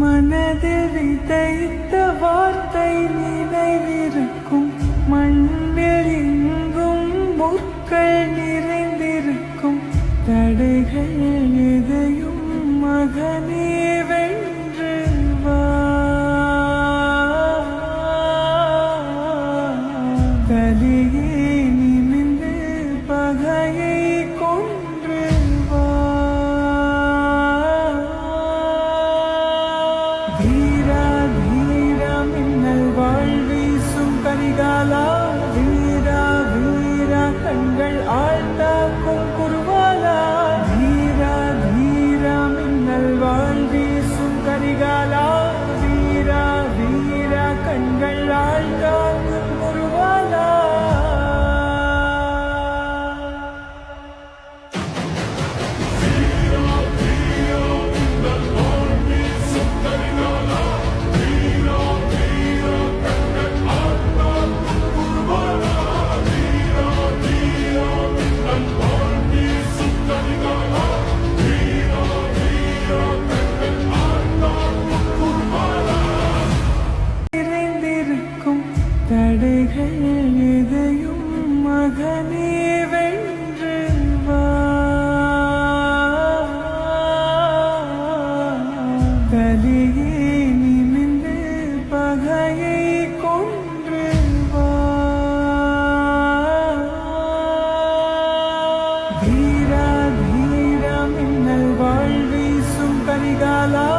மனதில் விதைத்த வார்த்தை நினைவிருக்கும், மண்ணில் எங்கும் முற்கள் நிறைந்திருக்கும். தடைகள் எதையும் மகனே வென்று வா, கலியே நிமிந்து பகையை கொன்று வா. வீரா வீரா மின்னல் வாழ்வீசும் கரிகாலா, வீரா வீரா கண்கள் ஆழ்த்தாக்கும் குருவாலா. வீரா வீரா மின்னல் வாழ்வீசும் கரிகாலா, வீரா வீரா கண்கள் ஆழ்த்தாக்கும் குருவாலா. தடைகள் எதையும் மகனே வென்று வா, கலியே நிமிந்து பகையை கொன்று வா. வீரா வீரா மின்னல் வாழ்வீசும் கரிகாலா,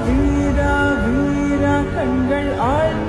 வீரா வீரா கண்கள் ஆழ்